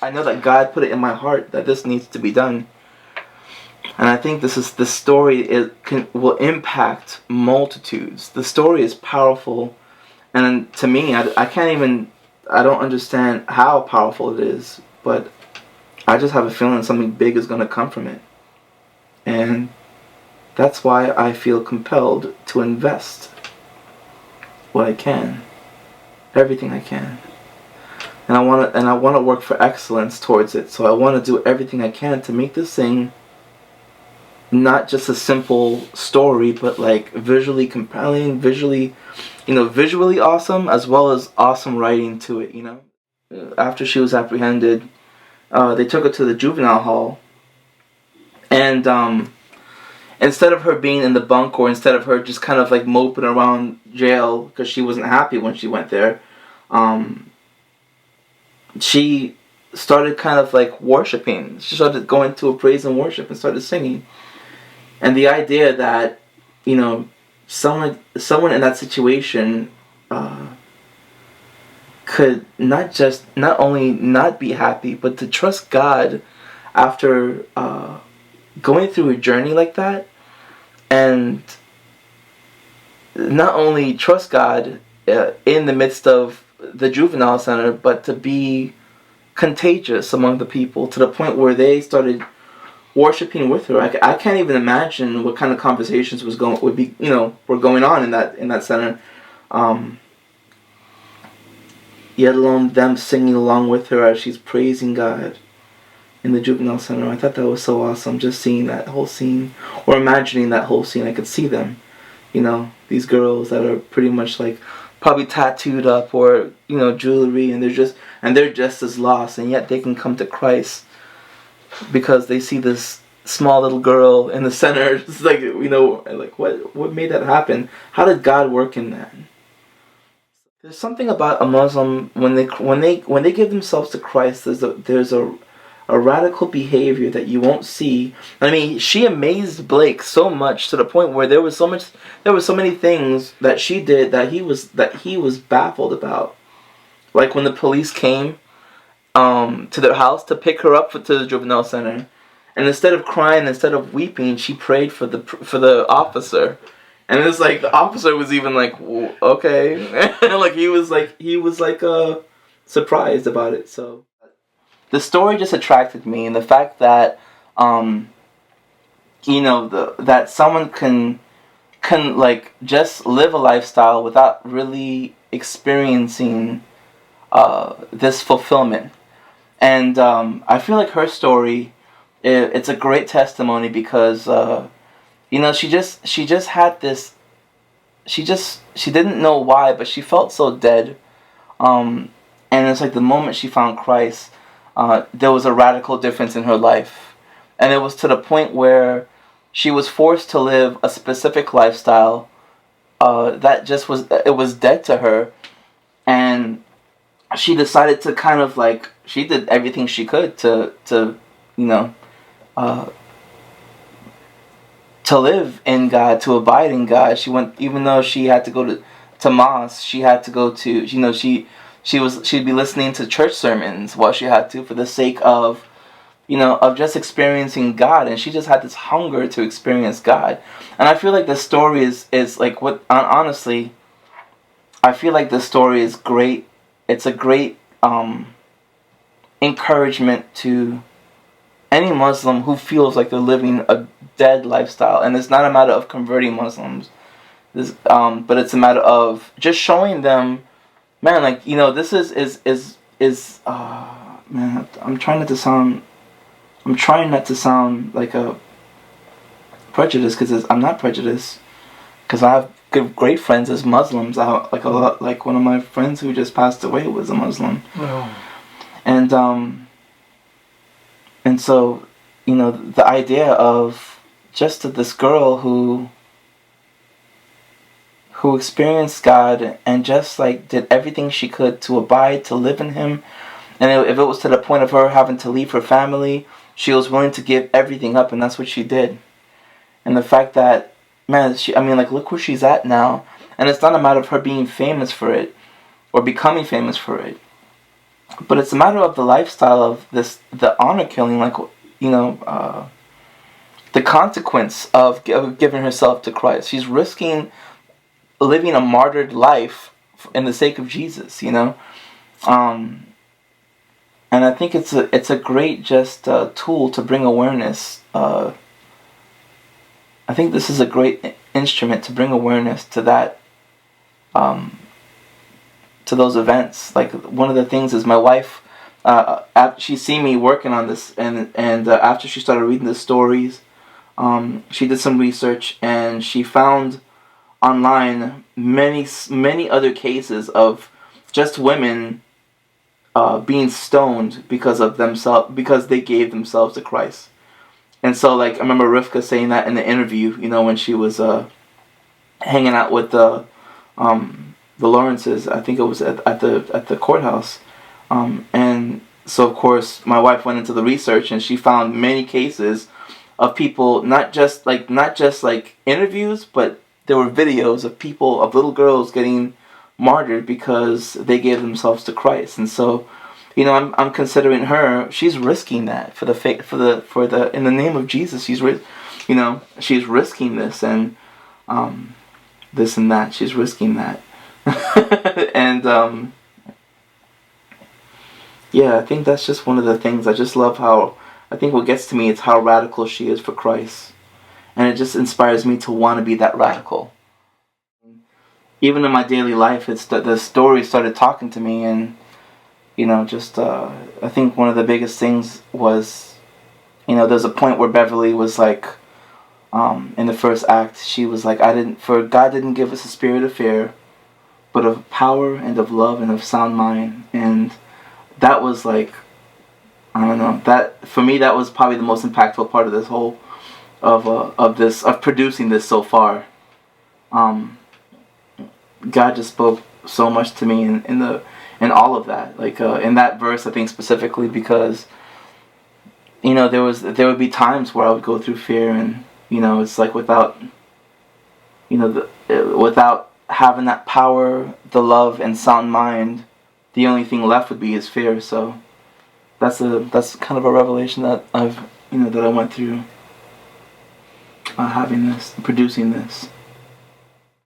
I know that God put it in my heart that this needs to be done. And I think this story will impact multitudes. The story is powerful, and to me, I don't understand how powerful it is, but I just have a feeling something big is going to come from it. And that's why I feel compelled to invest what I can, everything I can. And I want to work for excellence towards it. So I want to do everything I can to make this thing not just a simple story, but like visually compelling, visually awesome, as well as awesome writing to it, After she was apprehended, they took her to the juvenile hall, and instead of her being in the bunk, or instead of her just kind of like moping around jail because she wasn't happy when she went there, she started kind of like worshiping. She started going to a praise and worship and started singing. And the idea that, someone in that situation could not only not be happy, but to trust God after going through a journey like that, and not only trust God in the midst of the juvenile center, but to be contagious among the people to the point where they started worshiping with her. I can't even imagine what kind of conversations were going on in that center. Yet alone them singing along with her as she's praising God in the juvenile center. I thought that was so awesome, just seeing that whole scene, or imagining that whole scene. I could see them, these girls that are pretty much like probably tattooed up, or jewelry, and they're just as lost, and yet they can come to Christ because they see this small little girl in the center. It's like, like what made that happen? How did God work in that? There's something about a Muslim when they give themselves to Christ. There's a radical behavior that you won't see. I mean, she amazed Blake so much to the point where there were so many things that she did that he was baffled about. Like when the police came to their house to pick her up to the juvenile center, and instead of crying, instead of weeping, she prayed for the officer. And it's like the officer was even like, okay, like he was surprised about it. So the story just attracted me, and the fact that that someone can like just live a lifestyle without really experiencing this fulfillment. And I feel like her story, it's a great testimony because she just had this. She didn't know why, but she felt so dead. And it's like the moment she found Christ, there was a radical difference in her life, and it was to the point where she was forced to live a specific lifestyle that it was dead to her, and she decided to kind of like, she did everything she could to live in God, to abide in God. She went, even though she had to go to mosque, she had to go to, she'd be listening to church sermons while she had to, for the sake of, of just experiencing God. And she just had this hunger to experience God. And I feel like the story is like, honestly, I feel like the story is great. It's a great encouragement to any Muslim who feels like they're living a dead lifestyle. And it's not a matter of converting Muslims, but it's a matter of just showing them, man, like, this is man, I'm trying not to sound like a prejudice, because I'm not prejudiced, because I have great friends as Muslims. I have like one of my friends who just passed away was a Muslim. Oh. And so, the idea of just this girl who experienced God and just like did everything she could to abide, to live in Him, and if it was to the point of her having to leave her family, she was willing to give everything up, and that's what she did. And the fact that, man, look where she's at now, and it's not a matter of her being famous for it or becoming famous for it. But it's a matter of the lifestyle of this, the honor killing, like, you know, the consequence of giving herself to Christ. She's risking living a martyred life in the sake of Jesus, you know. And I think it's a great just tool to bring awareness. I think this is a great instrument to bring awareness to that, to those events. Like, one of the things is my wife, she seen me working on this, and after she started reading the stories, she did some research, and she found online many other cases of just women being stoned because of themselves, because they gave themselves to Christ. And so, like, I remember Rifqa saying that in the interview, you know, when she was hanging out with the Lawrences. I think it was at the courthouse. And so, of course, my wife went into the research, and she found many cases of people, not just like interviews, but there were videos of people, of little girls getting martyred because they gave themselves to Christ. And so, you know, I'm considering her. She's risking that for the in the name of Jesus. She's risking this, and this and that. She's risking that. And yeah, I think that's just one of the things. I just love how, I think what gets to me is how radical she is for Christ. And it just inspires me to want to be that radical. Even in my daily life, the story started talking to me, and, you know, just, I think one of the biggest things was, you know, there's a point where Beverly was like, in the first act, she was like, God didn't give us a spirit of fear, but of power and of love and of sound mind. And that was like, I don't know, that, for me, that was probably the most impactful part of this whole, of producing this so far. God just spoke so much to me in all of that, like in that verse, I think specifically, because, you know, there would be times where I would go through fear, and, you know, it's like without having that power, the love, and sound mind, the only thing left would be his fear. So that's kind of a revelation that I went through, having this, producing this.